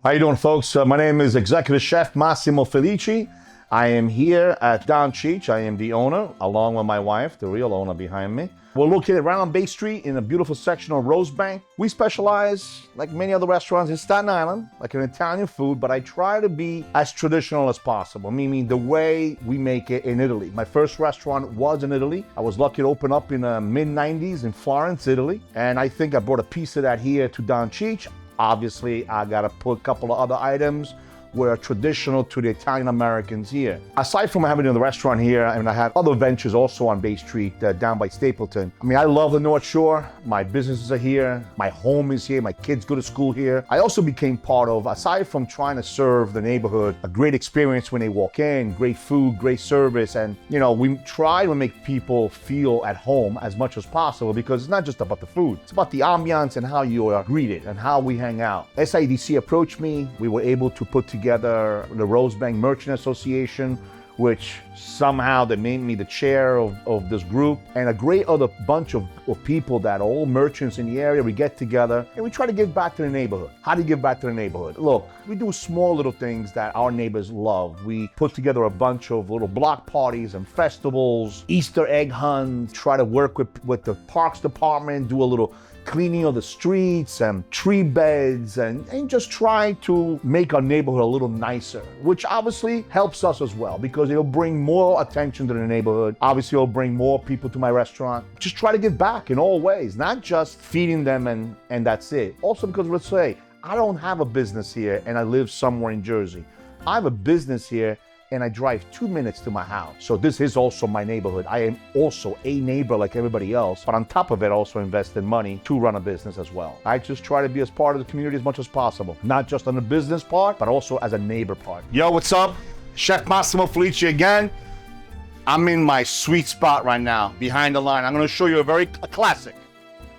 How you doing, folks? My name is Executive Chef Massimo Felici. I am here at Cheech. I am the owner, along with my wife, the real owner behind me. We're located right on Bay Street in a beautiful section of Rosebank. We specialize, like many other restaurants in Staten Island, like in Italian food, but I try to be as traditional as possible, meaning the way we make it in Italy. My first restaurant was in Italy. I was lucky to open up in the mid-90s in Florence, Italy, and I think I brought a piece of that here to Cheech. Obviously, I gotta put a couple of other items were traditional to the Italian Americans here. Aside from having the restaurant here, I have other ventures also on Bay Street, down by Stapleton. I love the North Shore. My businesses are here. My home is here. My kids go to school here. I also became part of, aside from trying to serve the neighborhood, a great experience when they walk in, great food, great service. And, we try to make people feel at home as much as possible because it's not just about the food. It's about the ambiance and how you are greeted and how we hang out. SIDC approached me. We were able to put together the Rosebank Merchant Association, which somehow they made me the chair of this group, and a great other bunch of people that are all merchants in the area. We get together and we try to give back to the neighborhood. How do you give back to the neighborhood? Look, we do small little things that our neighbors love. We put together a bunch of little block parties and festivals, Easter egg hunts, try to work with the parks department, do a little cleaning of the streets and tree beds and just try to make our neighborhood a little nicer, which obviously helps us as well because it'll bring more attention to the neighborhood. Obviously, it'll bring more people to my restaurant. Just try to give back in all ways, not just feeding them and that's it. Also because let's say, I don't have a business here and I live somewhere in Jersey. I have a business here and I drive 2 minutes to my house. So this is also my neighborhood. I am also a neighbor like everybody else, but on top of it, also invest in money to run a business as well. I just try to be as part of the community as much as possible, not just on the business part, but also as a neighbor part. Yo, what's up? Chef Massimo Felici again. I'm in my sweet spot right now, behind the line. I'm gonna show you a classic.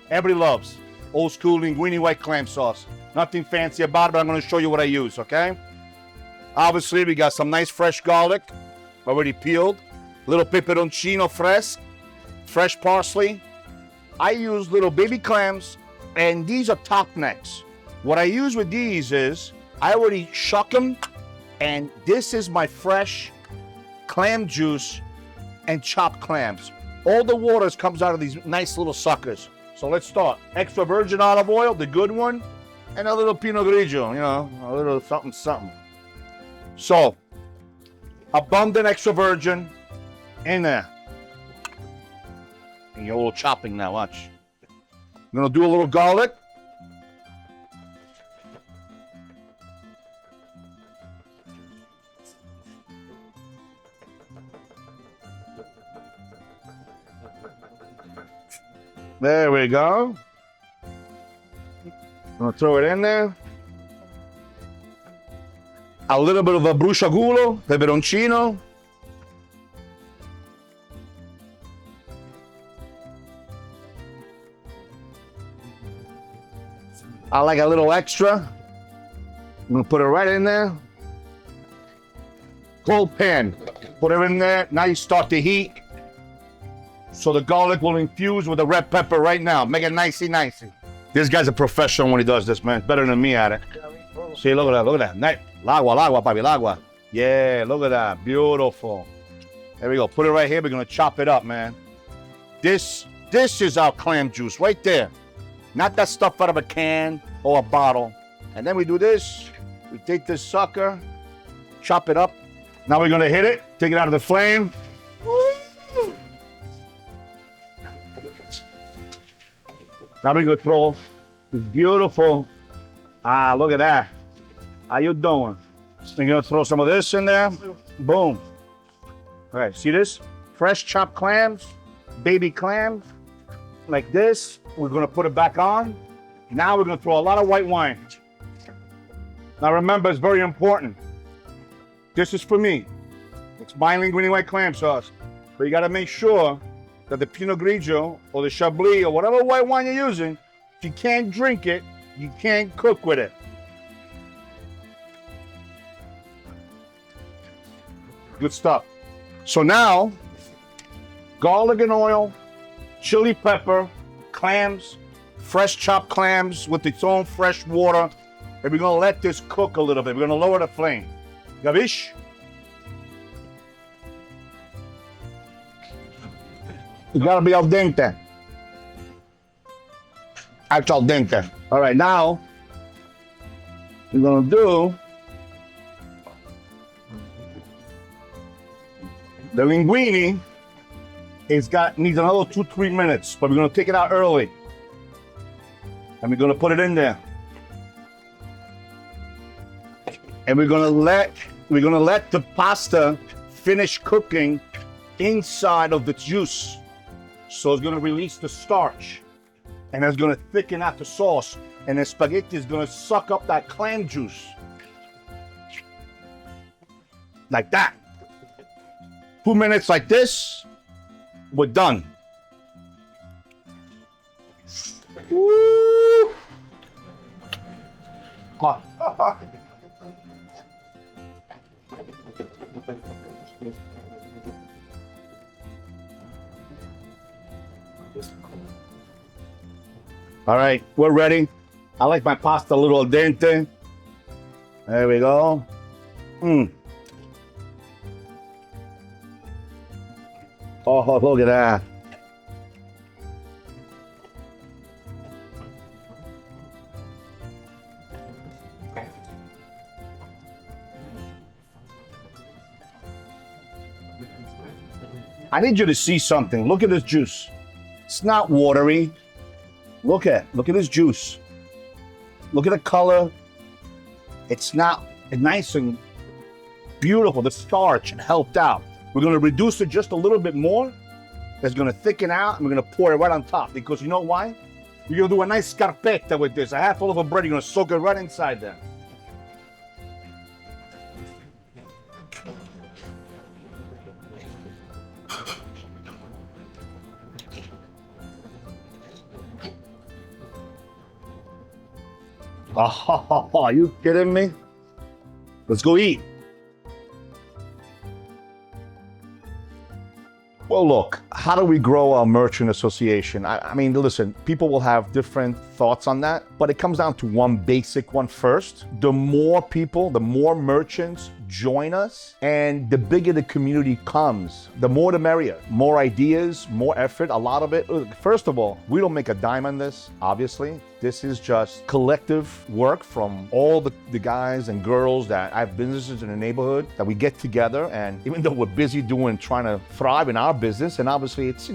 Everybody loves old school linguine white clam sauce. Nothing fancy about it, but I'm gonna show you what I use, okay? Obviously, we got some nice fresh garlic, already peeled. Little peperoncino fresh parsley. I use little baby clams, and these are top necks. What I use with these is, I already shuck them, and this is my fresh clam juice and chopped clams. All the water comes out of these nice little suckers. So let's start. Extra virgin olive oil, the good one, and a little Pinot Grigio, a little something, something. So, abundant extra virgin in there. And your little chopping now, watch. I'm gonna do a little garlic. There we go. I'm gonna throw it in there. A little bit of a bruciagulo, peperoncino. I like a little extra. I'm gonna put it right in there. Cold pan, put it in there. Now you start the heat. So the garlic will infuse with the red pepper right now. Make it nicey. This guy's a professional when he does this, man. Better than me at it. See, look at that. Nice. L'agua, papi, l'agua. Yeah, look at that. Beautiful. There we go. Put it right here. We're going to chop it up, man. This is our clam juice right there. Not that stuff out of a can or a bottle. And then we do this. We take this sucker, chop it up. Now we're going to hit it. Take it out of the flame. Now we're going to throw this beautiful. Look at that. How you doing? We're gonna throw some of this in there. Boom. All right, see this? Fresh chopped clams, baby clams, like this. We're gonna put it back on. Now we're gonna throw a lot of white wine. Now remember, it's very important. This is for me. It's my linguine white clam sauce. But you gotta make sure that the Pinot Grigio or the Chablis or whatever white wine you're using, if you can't drink it, you can't cook with it. Good stuff. So now, garlic and oil, chili pepper, clams, fresh chopped clams with its own fresh water, and we're gonna let this cook a little bit. We're gonna lower the flame. Gavish? It's gotta be al dente. That's al dente. All right, now we're gonna do the linguine. Needs another 2-3 minutes, but we're gonna take it out early. And we're gonna put it in there. And we're gonna let the pasta finish cooking inside of the juice. So it's gonna release the starch. And it's gonna thicken out the sauce. And the spaghetti is gonna suck up that clam juice. Like that. 2 minutes like this, we're done. Woo! All right, we're ready. I like my pasta a little al dente. There we go. Oh, look at that. I need you to see something. Look at this juice. It's not watery. Look at this juice. Look at the color. It's nice and beautiful. The starch helped out. We're gonna reduce it just a little bit more. It's gonna thicken out, and we're gonna pour it right on top, because you know why? You're gonna do a nice scarpetta with this, a half a loaf of bread. You're gonna soak it right inside there. Oh, are you kidding me? Let's go eat. Well, look, how do we grow our merchant association? I mean, listen, people will have different thoughts on that, but it comes down to one basic one first. The more people, the more merchants join us, and the bigger the community comes, the more the merrier. More ideas, more effort, a lot of it. First of all, we don't make a dime on this, obviously. This is just collective work from all the guys and girls that have businesses in the neighborhood, that we get together. And even though we're busy trying to thrive in our business, and obviously it's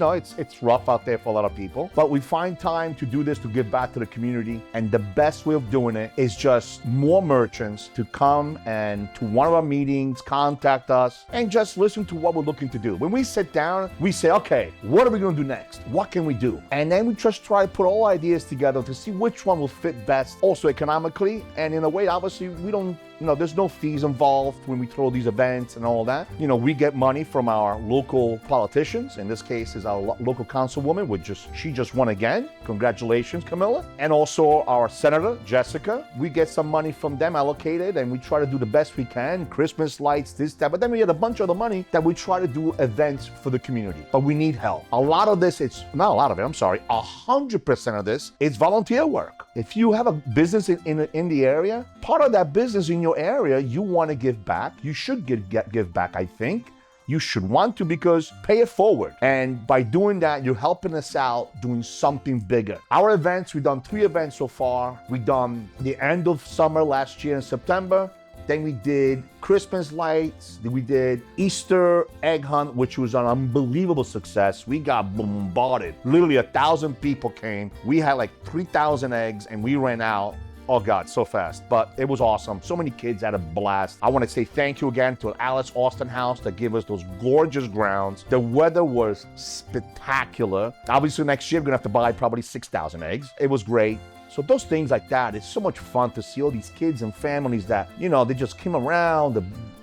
rough out there for a lot of people, but we find time to do this, to give back to the community. And the best way of doing it is just more merchants to come and to one of our meetings, contact us, and just listen to what we're looking to do. When we sit down, we say, okay, what are we going to do next? What can we do? And then we just try to put all ideas together to see which one will fit best, also economically, and in a way, obviously, we don't, there's no fees involved when we throw these events and all that. We get money from our local politicians. In this case, is our local councilwoman, she just won again. Congratulations, Camilla. And also our senator, Jessica. We get some money from them allocated, and we try to do the best we can. Christmas lights, this, that. But then we get a bunch of the money that we try to do events for the community. But we need help. A lot of this, it's not a lot of it, I'm sorry, 100% of this is volunteer work. If you have a business in the area, part of that business in your area, you want to give back. You should give back, I think. You should want to, because pay it forward. And by doing that, you're helping us out doing something bigger. Our events, we've done 3 events so far. We've done the end of summer last year in September. Then we did Christmas lights. Then we did Easter egg hunt, which was an unbelievable success. We got bombarded. Literally 1,000 people came. We had like 3,000 eggs, and we ran out. Oh God, so fast. But it was awesome. So many kids had a blast. I want to say thank you again to Alice Austin House that gave us those gorgeous grounds. The weather was spectacular. Obviously next year we're gonna have to buy probably 6,000 eggs. It was great. So those things like that, it's so much fun to see all these kids and families that, they just came around.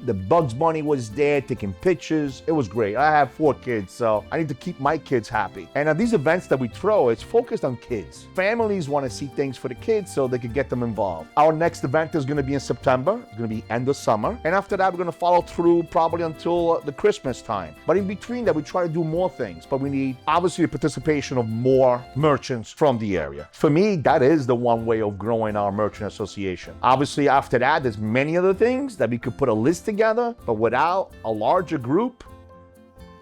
The Bugs Bunny was there taking pictures. It was great. I have 4 kids, so I need to keep my kids happy. And at these events that we throw, it's focused on kids. Families want to see things for the kids so they can get them involved. Our next event is going to be in September. It's going to be end of summer. And after that, we're going to follow through probably until the Christmas time. But in between that, we try to do more things. But we need, obviously, the participation of more merchants from the area. For me, that is is the one way of growing our merchant association. Obviously, after that, there's many other things that we could put a list together, but without a larger group,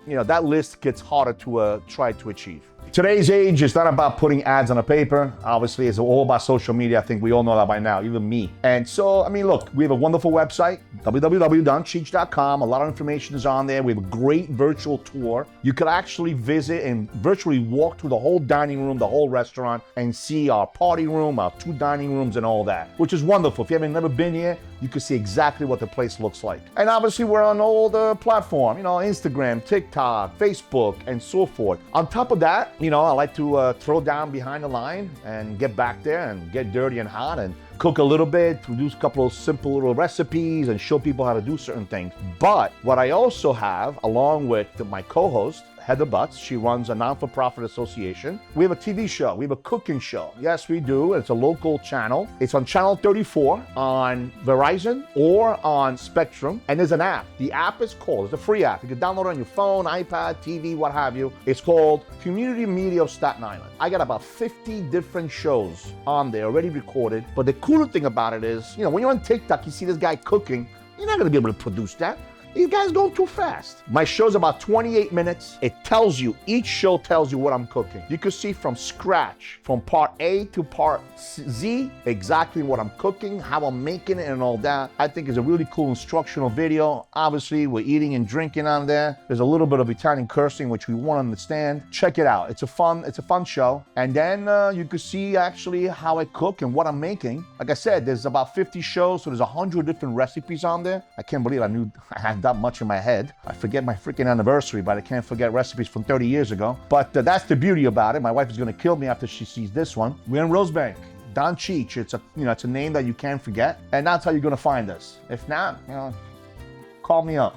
that list gets harder to try to achieve. Today's age is not about putting ads on a paper. Obviously, it's all about social media. I think we all know that by now, even me. And so, look, we have a wonderful website, www.cheech.com. A lot of information is on there. We have a great virtual tour. You could actually visit and virtually walk through the whole dining room, the whole restaurant, and see our party room, our 2 dining rooms, and all that, which is wonderful. If you haven't never been here, you can see exactly what the place looks like. And obviously, we're on all the platforms, Instagram, TikTok, Facebook, and so forth. On top of that, I like to throw down behind the line and get back there and get dirty and hot and cook a little bit, produce a couple of simple little recipes and show people how to do certain things. But what I also have, along with my co-host, Heather Butts, she runs a non-for-profit association. We have a TV show. We have a cooking show. Yes, we do. It's a local channel. It's on channel 34 on Verizon or on Spectrum. And there's an app. The app is called, it's a free app. You can download it on your phone, iPad, TV, what have you. It's called Community Media of Staten Island. I got about 50 different shows on there already recorded. But the cooler thing about it is, when you're on TikTok, you see this guy cooking, you're not going to be able to produce that. These guys go too fast. My show's about 28 minutes. Each show tells you what I'm cooking. You can see from scratch, from part A to part Z, exactly what I'm cooking, how I'm making it and all that. I think it's a really cool instructional video. Obviously, we're eating and drinking on there. There's a little bit of Italian cursing, which we won't understand. Check it out. It's a fun show. And then you can see actually how I cook and what I'm making. Like I said, there's about 50 shows, so there's 100 different recipes on there. I can't believe I knew I had that much in my head. I forget my freaking anniversary, but I can't forget recipes from 30 years ago. But that's the beauty about it. My wife is going to kill me after she sees this one. We're in Rosebank. Don Cheech. It's a name that you can't forget, and that's how you're going to find us. If not, call me up.